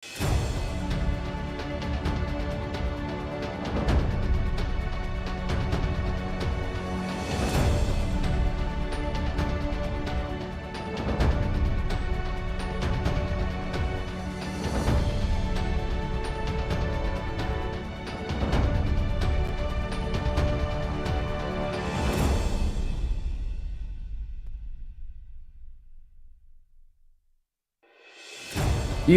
You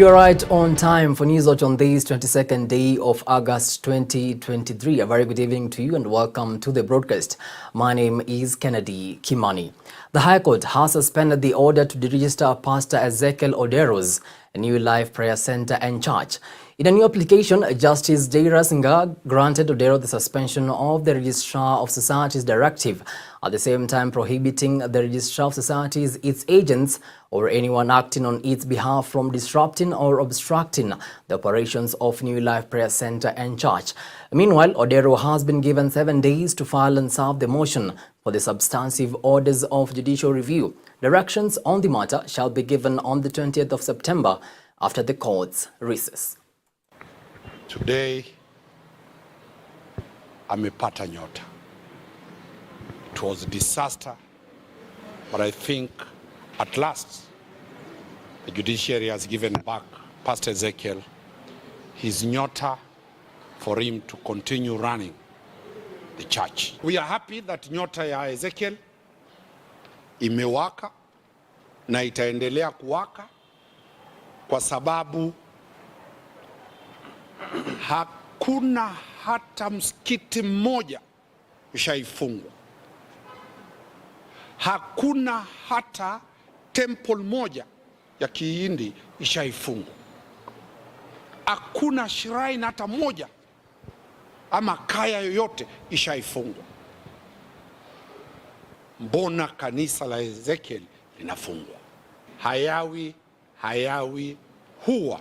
are right on time for News Watch on this 22nd day of August 2023. A very good evening to you and welcome to the broadcast. My name is Kennedy Kimani. The High Court has suspended the order to deregister Pastor Ezekiel Odero's New Life Prayer Center and Church. In a new application, Justice Jaira Singa granted Odero the suspension of the Registrar of Societies Directive, at the same time prohibiting the Registrar of Societies, its agents, or anyone acting on its behalf from disrupting or obstructing the operations of New Life Prayer Center and Church. Meanwhile, Odero has been given 7 days to file and serve the motion for the substantive orders of judicial review. Directions on the matter shall be given on the 20th of September after the court's recess. Today, amepata nyota. It was a disaster, but I think at last the judiciary has given back Pastor Ezekiel his nyota for him to continue running the church. We are happy that nyota ya Ezekiel imewaka na itaendelea kuwaka kwa sababu hakuna hata msikiti mmoja ushaifungwa. Hakuna hata temple moja ya Kihindi ishaifungwa. Hakuna shrine hata moja ama kaya yoyote ishaifungwa. Mbona kanisa la Ezekiel linafungwa? Hayawi huwa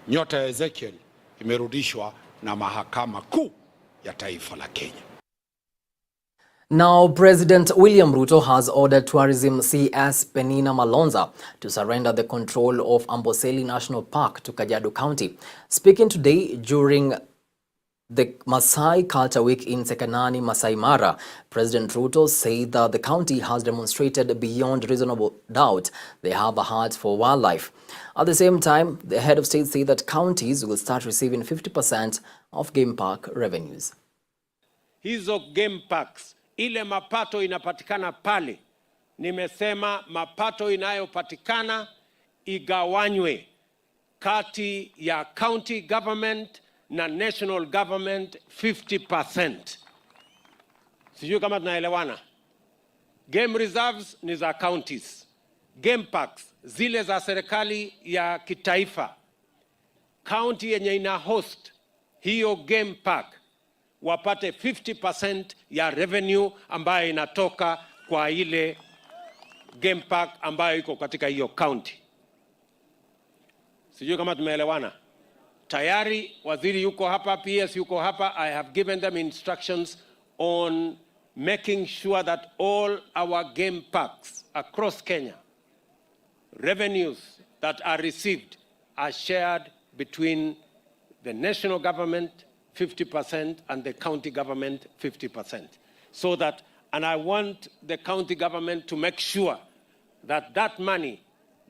nyota ya Ezekiel imerudishwa na mahakama kuu ya taifa la Kenya. Now, President William Ruto has ordered Tourism CS Penina Malonza to surrender the control of Amboseli National Park to Kajiado County. Speaking today during the Maasai Culture Week in Sekanani, Masai Mara, President Ruto said that the county has demonstrated beyond reasonable doubt they have a heart for wildlife. At the same time, the head of state said that counties will start receiving 50% of game park revenues. Hizo game parks, ile mapato inapatikana pale, nimesema mapato inayopatikana igawanywe kati ya county government na national government 50%. Sijui kama tunaelewana. Game reserves ni za counties. Game parks zile za serikali ya kitaifa. County yenye ina host hiyo game park wapate 50% ya revenue ambayo inatoka kwa ile game park ambayo iko katika hiyo county. Sijui kama tumeelewana. Tayari waziri yuko hapa, PS yuko hapa. I have given them instructions on making sure that all our game parks across Kenya, revenues that are received are shared between the national government 50% and the county government 50%. So that, and I want the county government to make sure that that money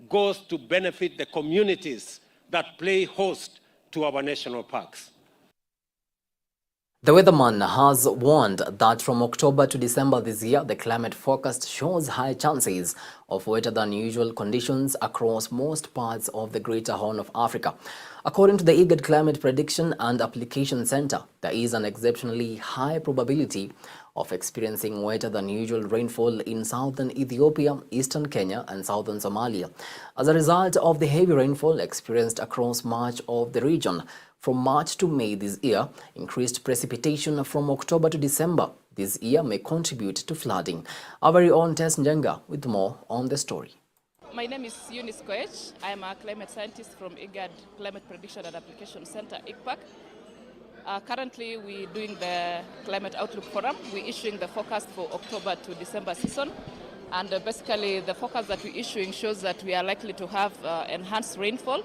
goes to benefit the communities that play host to our national parks. The weatherman has warned that from October to December this year, the climate forecast shows high chances of wetter than usual conditions across most parts of the Greater Horn of Africa. According to the IGAD Climate Prediction and Application Center, there is an exceptionally high probability of experiencing wetter than usual rainfall in southern Ethiopia, eastern Kenya, and southern Somalia. As a result of the heavy rainfall experienced across much of the region, from March to May this year, increased precipitation from October to December this year may contribute to flooding. Our very own Tess Njenga with more on the story. My name is Eunice Koech. I am a climate scientist from IGAD Climate Prediction and Application Center, ICPAC. Currently, we're doing the Climate Outlook Forum. We're issuing the forecast for October to December season. And basically, the forecast that we're issuing shows that we are likely to have enhanced rainfall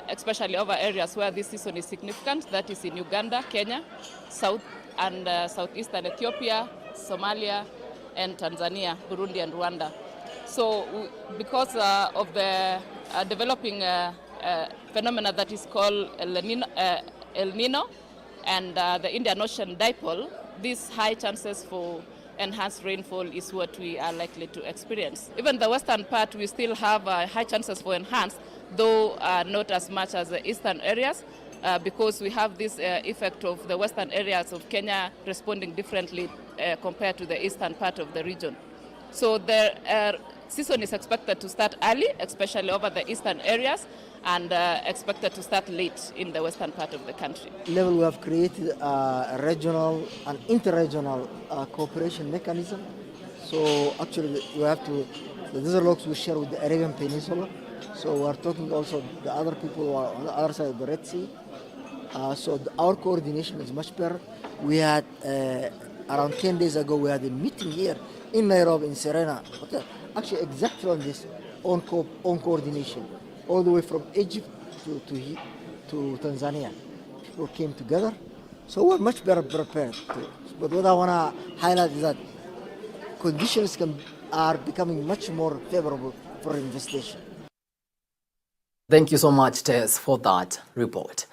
especially over areas where this season is significant. That is in Uganda, Kenya, South and Southeastern Ethiopia, Somalia, and Tanzania, Burundi, and Rwanda. So because of the developing phenomena that is called El Nino and the Indian Ocean dipole, these high chances for enhanced rainfall is what we are likely to experience. Even the western part, we still have high chances for enhanced, though not as much as the eastern areas, because we have this effect of the western areas of Kenya responding differently compared to the eastern part of the region. So the season is expected to start early, especially over the eastern areas, and expected to start late in the western part of the country. Level, we have created a regional and interregional cooperation mechanism. So actually we have to, the desert locks we share with the Arabian Peninsula. So we are talking also the other people who are on the other side of the Red Sea. So our coordination is much better. We had around 10 days ago, we had a meeting here in Nairobi, in Serena Hotel, actually exactly on this, on coordination, all the way from Egypt to Tanzania. People came together, so we're much better prepared. But what I want to highlight is that conditions are becoming much more favorable for investigation. Thank you so much, Tess, for that report.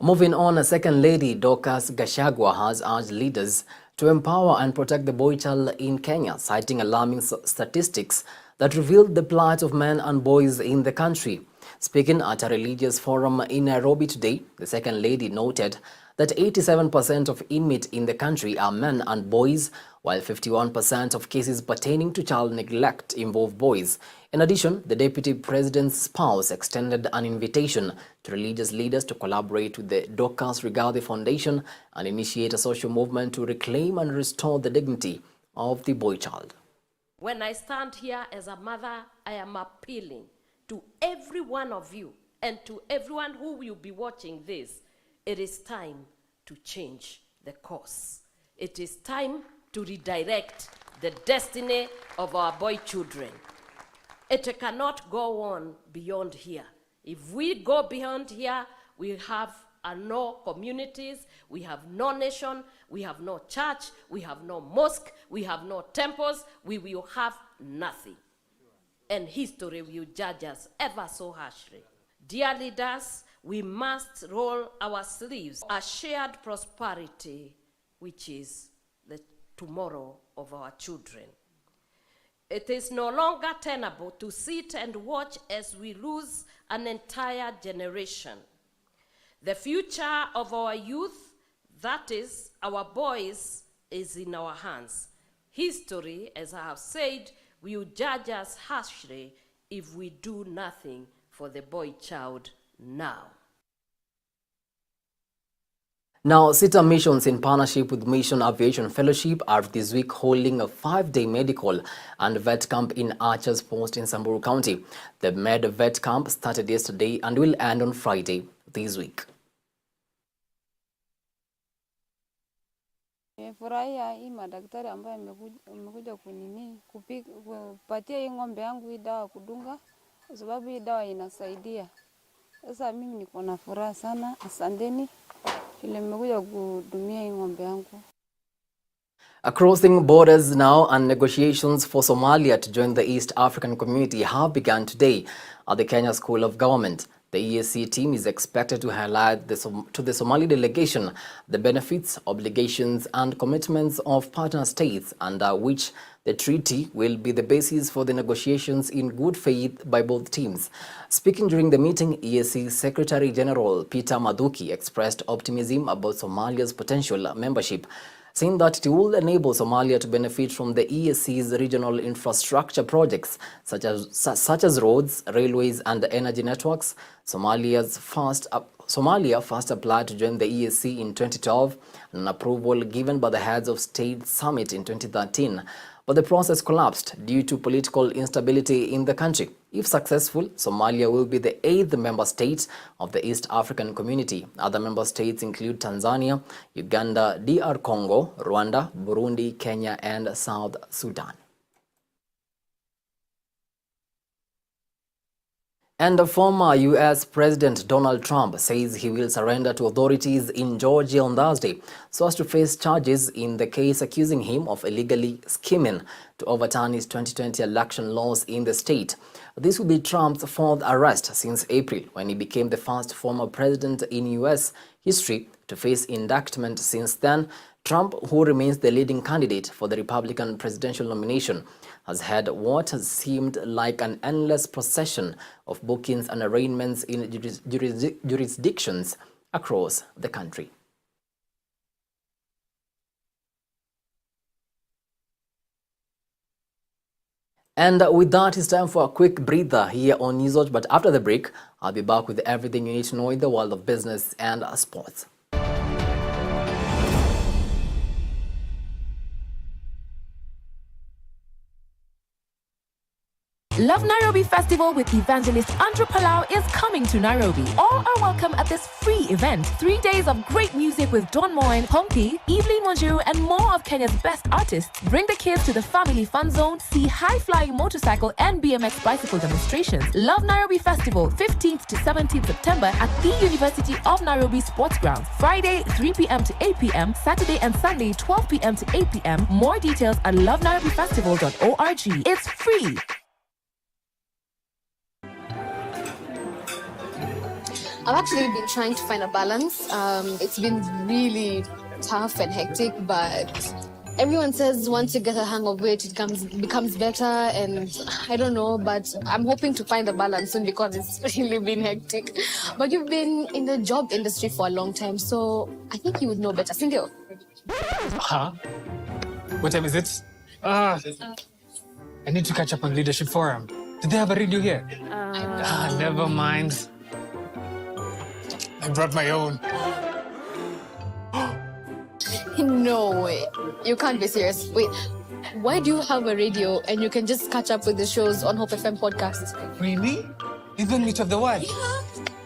Moving on, Second Lady Dorcas Gachagua has urged leaders to empower and protect the boy child in Kenya, citing alarming statistics that revealed the plight of men and boys in the country. Speaking at a religious forum in Nairobi today, the Second Lady noted that 87% of inmates in the country are men and boys, while 51% of cases pertaining to child neglect involve boys. In addition, the Deputy President's spouse extended an invitation to religious leaders to collaborate with the Dorcas Rigathi Foundation and initiate a social movement to reclaim and restore the dignity of the boy child. When I stand here as a mother, I am appealing to every one of you and to everyone who will be watching this. It is time to change the course. It is time to redirect the destiny of our boy children. It cannot go on beyond here. If we go beyond here, we have no communities, we have no nation, we have no church, we have no mosque, we have no temples, we will have nothing. And history will judge us ever so harshly. Dear leaders, we must roll our sleeves. A shared prosperity, which is the tomorrow of our children. It is no longer tenable to sit and watch as we lose an entire generation. The future of our youth, that is, our boys, is in our hands. History, as I have said, will judge us harshly if we do nothing for the boy child now. Now, SITA Missions, in partnership with Mission Aviation Fellowship, are this week holding a 5-day medical and vet camp in Archers Post in Samburu County. The Med-Vet camp started yesterday and will end on Friday this week. Nimefurahia hii madaktari ambaye amekuja kupatia hii ng'ombe yangu hii dawa kudunga, kwa sababu hii dawa inasaidia. Sasa mimi niko na furaha sana. Asanteni vile mmekuja kudumia hii ng'ombe yangu. Crossing borders now, and negotiations for Somalia to join the East African Community have begun today at the Kenya School of Government. The EAC team is expected to highlight to the Somali delegation the benefits, obligations and commitments of partner states, under which the treaty will be the basis for the negotiations in good faith by both teams. Speaking during the meeting, EAC Secretary General Peter Mathuki expressed optimism about Somalia's potential membership, saying that it will enable Somalia to benefit from the EAC's regional infrastructure projects such as roads, railways and energy networks. Somalia first applied to join the EAC in 2012, an approval given by the heads of state summit in 2013. But the process collapsed due to political instability in the country. If successful, Somalia will be the 8th member state of the East African Community. Other member states include Tanzania, Uganda, DR Congo, Rwanda, Burundi, Kenya and South Sudan. And the former U.S. President Donald Trump says he will surrender to authorities in Georgia on Thursday so as to face charges in the case accusing him of illegally scheming to overturn his 2020 election laws in the state. This will be Trump's fourth arrest since April, when he became the first former president in U.S. history to face indictment. Since then, Trump, who remains the leading candidate for the Republican presidential nomination, has had what has seemed like an endless procession of bookings and arraignments in jurisdictions across the country. And with that, it's time for a quick breather here on Newswatch. But after the break, I'll be back with everything you need to know in the world of business and sports. Love Nairobi Festival with evangelist Andrew Palau is coming to Nairobi. All are welcome at this free event. 3 days of great music with Don Moen, Pompi, Evelyn Wanjiru, and more of Kenya's best artists. Bring the kids to the family fun zone, see high-flying motorcycle and BMX bicycle demonstrations. Love Nairobi Festival, 15th to 17th September at the University of Nairobi Sports Grounds. Friday, 3 p.m. to 8 p.m. Saturday and Sunday, 12 p.m. to 8 p.m. More details at lovenairobifestival.org. It's free. I've actually been trying to find a balance. It's been really tough and hectic, but everyone says once you get a hang of it, it becomes better, and I don't know, but I'm hoping to find a balance soon because it's really been hectic. But you've been in the job industry for a long time, so I think you would know better. Sindio? Huh? What time is it? I need to catch up on Leadership Forum. Do they have a radio here? Never mind. I brought my own. No way. You can't be serious. Wait, why do you have a radio and you can just catch up with the shows on Hope FM podcast? Really? Even Meet of the One? Yeah.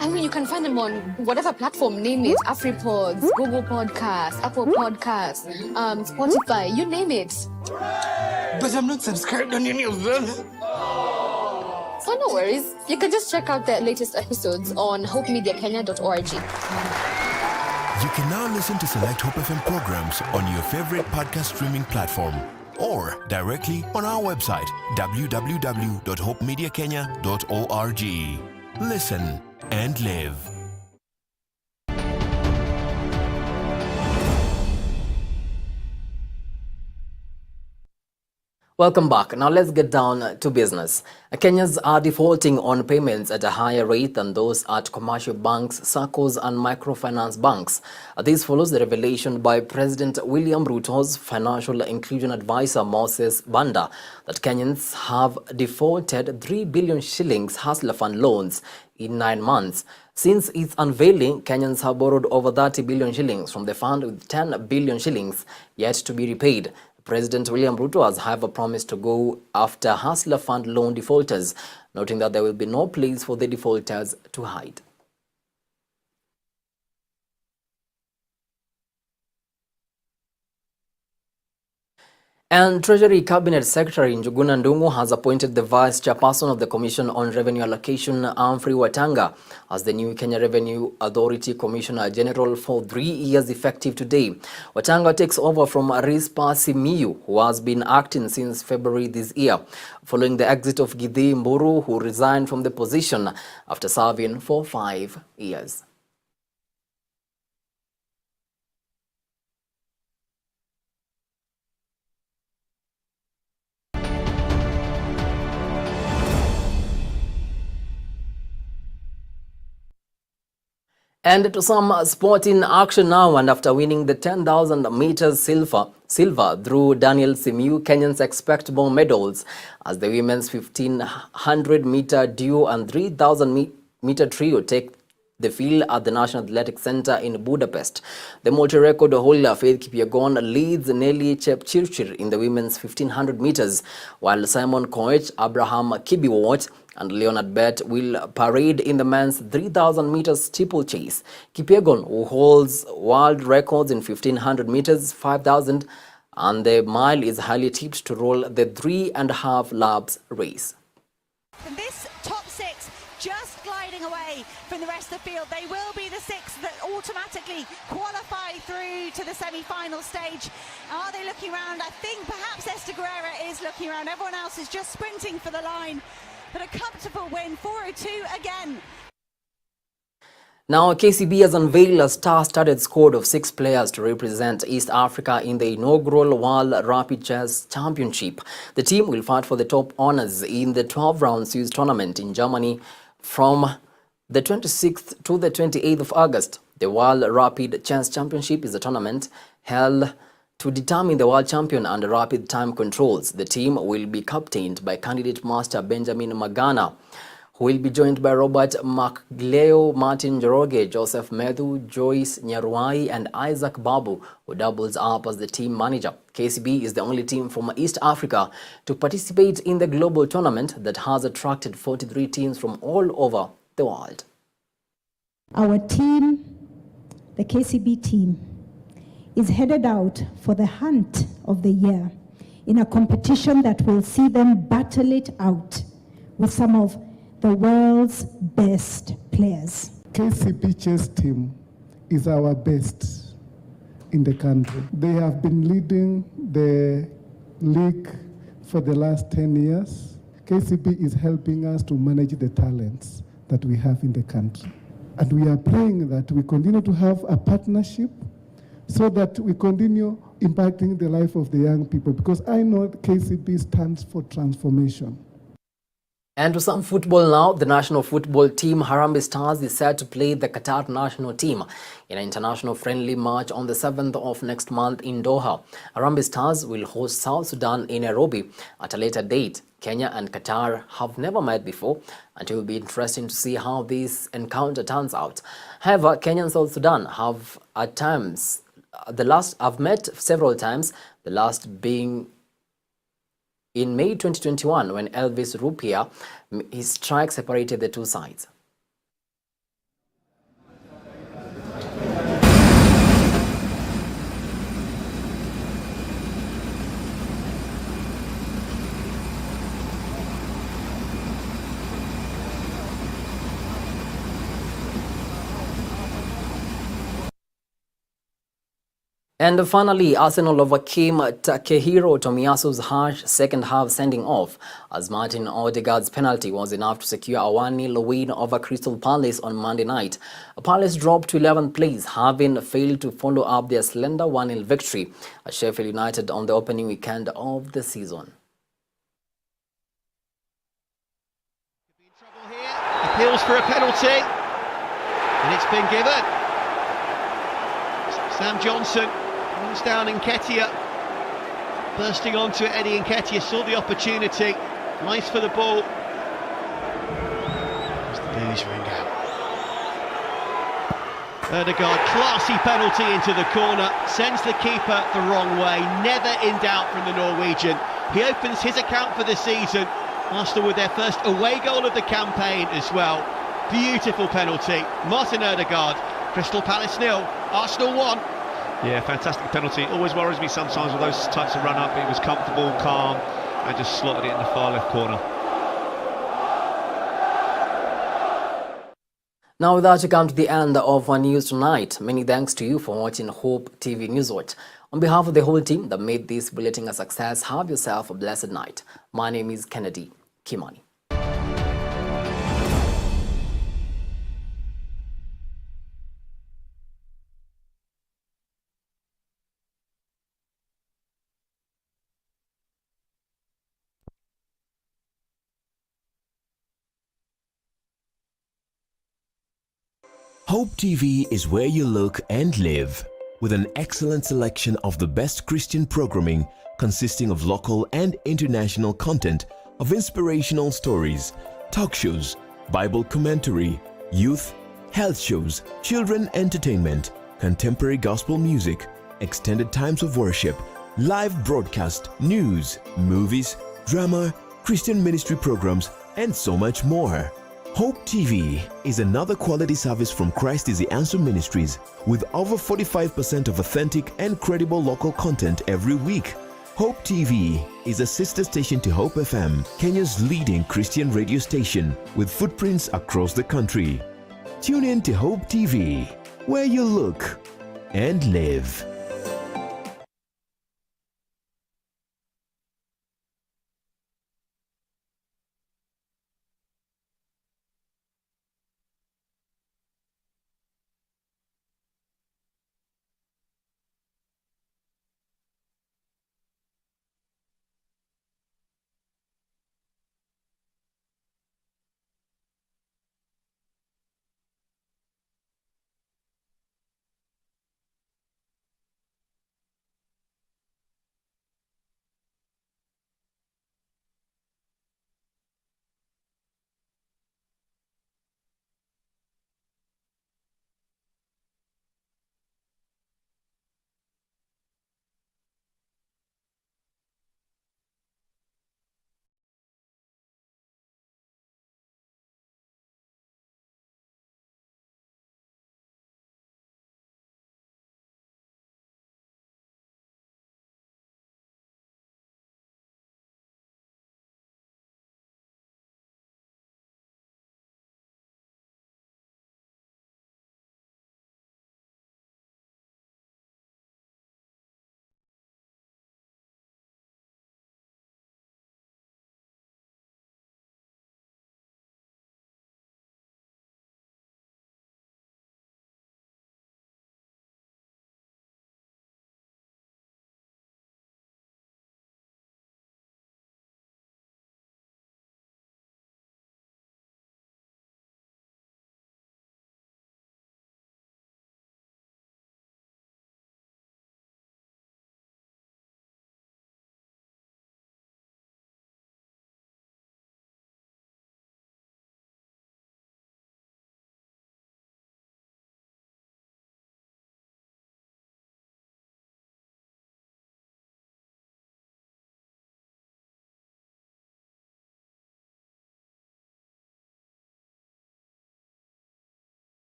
I mean, you can find them on whatever platform, name it. AfriPods, Google Podcasts, Apple Podcasts, Spotify, you name it. But I'm not subscribed on any of them. So no worries. You can just check out their latest episodes on hopemediakenya.org. You can now listen to select Hope FM programs on your favorite podcast streaming platform or directly on our website, www.hopemediakenya.org. Listen and live. Welcome back. Now let's get down to business. Kenyans are defaulting on payments at a higher rate than those at commercial banks, SACCOs and microfinance banks. This follows the revelation by President William Ruto's financial inclusion advisor Moses Banda that Kenyans have defaulted 3 billion shillings Hustler Fund loans in 9 months. Since its unveiling, Kenyans have borrowed over 30 billion shillings from the fund, with 10 billion shillings yet to be repaid. President William Ruto has, however, promised to go after Hustler Fund loan defaulters, noting that there will be no place for the defaulters to hide. And Treasury Cabinet Secretary Njuguna Ndung'u has appointed the Vice Chairperson of the Commission on Revenue Allocation, Humphrey Watanga, as the new Kenya Revenue Authority Commissioner General for 3 years effective today. Watanga takes over from Rispa Simiyu, who has been acting since February this year, following the exit of Githii Mburu, who resigned from the position after serving for 5 years. And to some sporting action now, and after winning the 10,000 meters silver through Daniel Simiyu, Kenyans expect more medals as the women's 1,500 meter duo and 3,000 meter trio take the field at the National Athletic Center in Budapest. The multi-record holder Faith Kipyegon leads Nelly Chepchirchir in the women's 1,500 meters, while Simon Koech, Abraham Kibiwot, and Leonard Bett will parade in the men's 3,000 meters steeplechase. Kipyegon, who holds world records in 1,500 meters, 5,000, and the mile, is highly tipped to roll the 3.5 laps race. This top six just from the rest of the field. They will be the 6 that automatically qualify through to the semi-final stage. Are they looking around? I think perhaps Esther Guerrera is looking around. Everyone else is just sprinting for the line. But a comfortable win, 4:02 again. Now, KCB has unveiled a star-studded squad of 6 players to represent East Africa in the inaugural World Rapid Chess Championship. The team will fight for the top honors in the 12-round Swiss tournament in Germany from the 26th to the 28th of August. The World Rapid Chess Championship is a tournament held to determine the world champion under rapid time controls. The team will be captained by candidate master Benjamin Magana, who will be joined by Robert Magleo, Martin Joroge, Joseph Medhu, Joyce Nyaruai and Isaac Babu, who doubles up as the team manager. KCB is the only team from East Africa to participate in the global tournament that has attracted 43 teams from all over the world. Our team, the KCB team, is headed out for the hunt of the year in a competition that will see them battle it out with some of the world's best players. KCB chess team is our best in the country. They have been leading the league for the last 10 years. KCB is helping us to manage the talents that we have in the country. And we are praying that we continue to have a partnership so that we continue impacting the life of the young people, because I know KCB stands for transformation. And to some football now, the national football team Harambee Stars is set to play the Qatar national team in an international friendly match on the 7th of next month in Doha. Harambee Stars will host South Sudan in Nairobi at a later date. Kenya and Qatar have never met before, and it will be interesting to see how this encounter turns out. However, Kenya and South Sudan have met several times, the last being in May 2021, when Elvis Rupia, his strike separated the two sides. And finally, Arsenal overcame Takehiro Tomiyasu's harsh second-half sending off as Martin Odegaard's penalty was enough to secure a 1-0 win over Crystal Palace on Monday night. Palace dropped to 11th place, having failed to follow up their slender 1-0 victory at Sheffield United on the opening weekend of the season. Appeals for a penalty, and it's been given. Sam Johnson runs down Nketiah, bursting onto it. Eddie Nketiah saw the opportunity, nice for the ball. There's the Blues ring out. Ødegaard, classy penalty into the corner, sends the keeper the wrong way, never in doubt from the Norwegian. He opens his account for the season, Arsenal with their first away goal of the campaign as well. Beautiful penalty, Martin Ødegaard. Crystal Palace 0, Arsenal 1. Yeah, fantastic penalty. Always worries me sometimes with those types of run-up. It was comfortable, calm, and just slotted it in the far left corner. Now with that, we come to the end of our news tonight. Many thanks to you for watching Hope TV Newswatch. On behalf of the whole team that made this bulletin a success, have yourself a blessed night. My name is Kennedy Kimani. Hope TV is where you look and live, with an excellent selection of the best Christian programming consisting of local and international content, of inspirational stories, talk shows, Bible commentary, youth, health shows, children entertainment, contemporary gospel music, extended times of worship, live broadcast, news, movies, drama, Christian ministry programs, and so much more. Hope TV is another quality service from Christ is the Answer Ministries, with over 45% of authentic and credible local content every week. Hope TV is a sister station to Hope FM, Kenya's leading Christian radio station, with footprints across the country. Tune in to Hope TV, where you look and live.